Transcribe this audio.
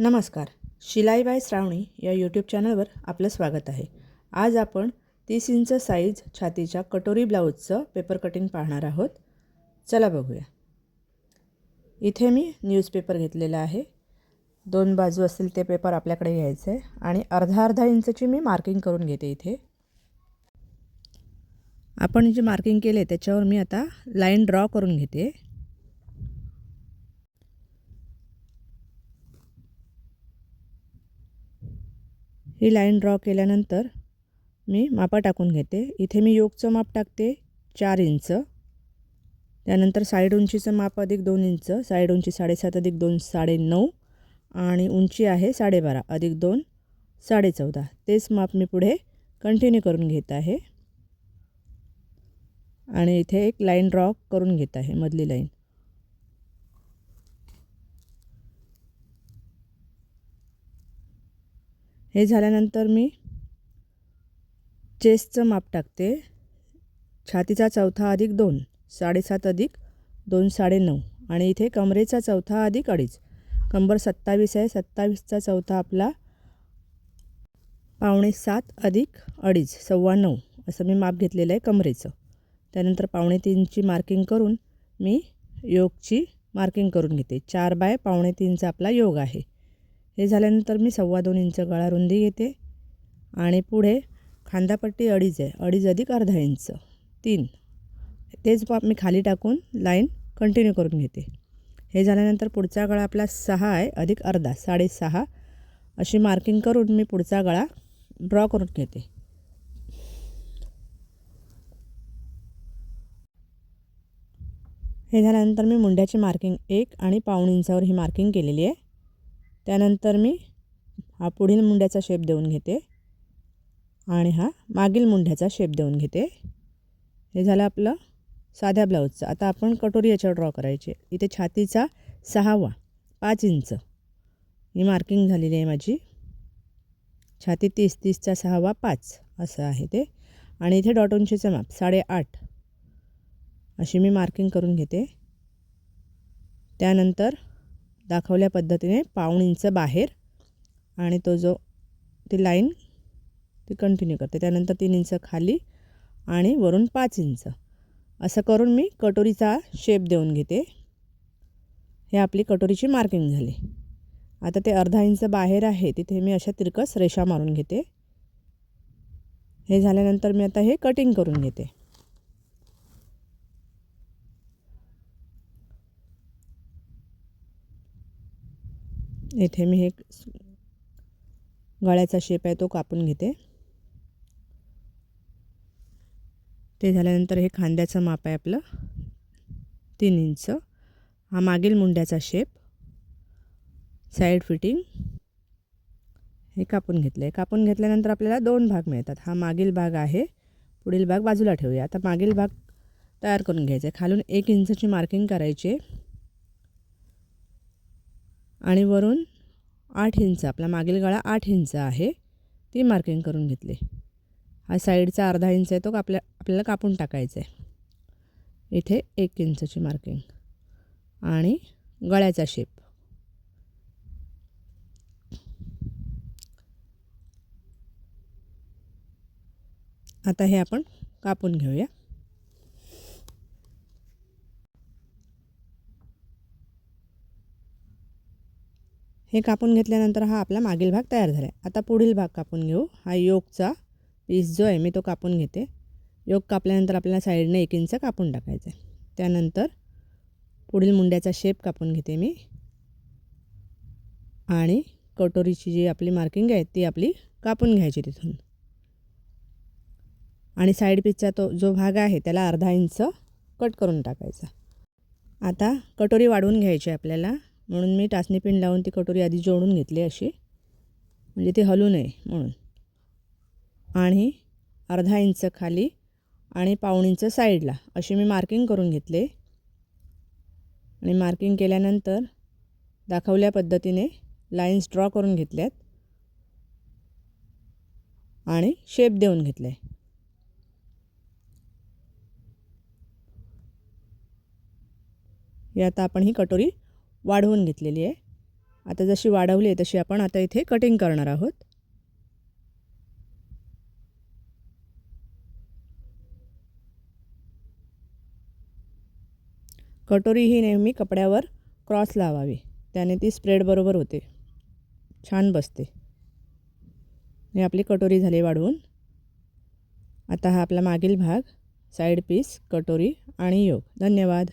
नमस्कार. शिलाई बाय श्रावणी या यूट्यूब चॅनलवर आपलं स्वागत आहे. आज आपण 30 इंच साईज छातीच्या कटोरी ब्लाऊजचं पेपर कटिंग पाहणार आहोत. चला बघूया. इथे मी न्यूजपेपर घेतलेला आहे. 2 बाजू असतील ते पेपर आपल्याकडे घ्यायचे आहे आणि अर्धा इंचची मी मार्किंग करून घेते. इथे आपण जे मार्किंग केले त्याच्यावर मी आता लाईन ड्रॉ करून घेते. ही लाईन ड्रॉ केल्यानंतर मी मापा टाकून घेते. इथे मी योकचं माप टाकते 4 इंच. त्यानंतर साईड उंचीचं माप अधिक 2 इंच, साईड उंची 7.5 अधिक 2 9.5 आणि उंची आहे 12.5 अधिक 2 14.5. तेच माप मी पुढे कंटिन्यू करून घेत आहे आणि इथे एक लाईन ड्रॉ करून घेत आहे, मधली लाईन. हे झाल्यानंतर मी चेस्टचं माप टाकते. छातीचा चौथा अधिक 2 7.5 अधिक 2 9.5 आणि इथे कमरेचा चौथा अधिक 2.5. कंबर 27 आहे. 27चा चौथा आपला 6.25 अधिक 2.5 9.25 असं मी माप घेतलेलं आहे कमरेचं. त्यानंतर 2.25ची मार्किंग करून मी योकची मार्किंग करून घेते. 4 बाय 2.25चा आपला योग आहे. हे झाल्यानंतर मी 2.25 इंच गळा रुंदी घेते आणि पुढे खांदापट्टी 2.5 आहे. 2.5 अधिक अर्धा इंच 3. तेच माप मी खाली टाकून लाईन कंटिन्यू करून घेते. हे झाल्यानंतर पुढचा गळा आपला 6 आहे अधिक अर्धा 6.5 अशी मार्किंग करून मी पुढचा गळा ड्रॉ करून घेते. हे झाल्यानंतर मी मुंड्याची मार्किंग 1 आणि 1.25 इंचावर ही मार्किंग केलेली आहे. त्यानंतर मी हा पुढील मुंड्याचा शेप देऊन घेते आणि हा मागील मुंड्याचा शेप देऊन घेते. हे झालं आपलं साध्या ब्लाऊजचं. आता आपण कटोरी याच्यावर ड्रॉ करायचे. इथे छातीचा 6वा 5 इंच ही मार्किंग झालेली आहे माझी. छाती 30चा 6वा 5 असं आहे ते. आणि इथे डॉट उंचीचं माप 8.5 अशी मी मार्किंग करून घेते. त्यानंतर दाखवल्या पद्धतीने 1.25 इंच बाहेर आणि तो जो ती लाईन ती कंटिन्यू करते. त्यानंतर 3 इंच खाली आणि वरून 5 इंच असं करून मी कटोरीचा शेप देऊन घेते. हे आपली कटोरीची मार्किंग झाली. आता ते अर्धा इंच बाहेर आहे तिथे मी अशा तिरकस रेषा मारून घेते. हे झाल्यानंतर मी आता हे कटिंग करून घेते. इथे मी हे गळ्याचा शेप आहे तो कापून घेते. ते झाल्यानंतर हे खांद्याचं माप आहे आपलं 3 इंच. हा मागील मुंड्याचा शेप, साईड फिटिंग हे कापून घेतलं आहे. कापून घेतल्यानंतर आपल्याला 2 भाग मिळतात. हा मागील भाग आहे, पुढील भाग बाजूला ठेवूया. आता मागील भाग तयार करून घ्यायचा आहे. खालून 1 इंचची मार्किंग करायची आणि वरून 8 इंच आपला मागील गळा 8 इंच आहे ती मार्किंग करून घेतली. हा साईडचा अर्धा इंच आहे तो आपल्याला कापून टाकायचा आहे. इथे 1 इंचची मार्किंग आणि गळ्याचा शेप. आता हे आपण कापून घेऊया. हे कापून घेतल्यानंतर हा आपला मागील भाग तयार झाला आहे. आता पुढील भाग कापून घेऊ. हा योकचा पीस जो आहे मी तो कापून घेते. योक कापल्यानंतर आपल्याला साईडने 1 इंच कापून टाकायचं आहे. त्यानंतर पुढील मुंड्याचा शेप कापून घेते मी आणि कटोरीची जी आपली मार्किंग आहे ती आपली कापून घ्यायची तिथून. आणि साईड पीसचा तो जो भाग आहे त्याला अर्धा इंच कट करून टाकायचा. आता कटोरी वाढवून घ्यायची आपल्याला, म्हणून मी टाचणी पिन लावून ती कटोरी आधी जोडून घेतली अशी, म्हणजे ती हलू नये म्हणून. आणि अर्धा इंच खाली आणि 1.25 इंच साईडला अशी मी मार्किंग करून घेतले. आणि मार्किंग केल्यानंतर दाखवल्या पद्धतीने लाईन्स ड्रॉ करून घेतल्यात आणि शेप देऊन घेतले. हे आता आपण ही कटोरी वाढवून घेतलेली आहे. आता जशी वाढवली आहे तशी आपण आता इथे कटिंग करणार आहोत. कटोरी ही नेहमी कपड्यावर क्रॉस लावावी, त्याने ती स्प्रेड बरोबर होते, छान बसते. ही आपली कटोरी झाली वाढवून. आता हा आपला मागील भाग, साईड पीस, कटोरी आणि योक. धन्यवाद.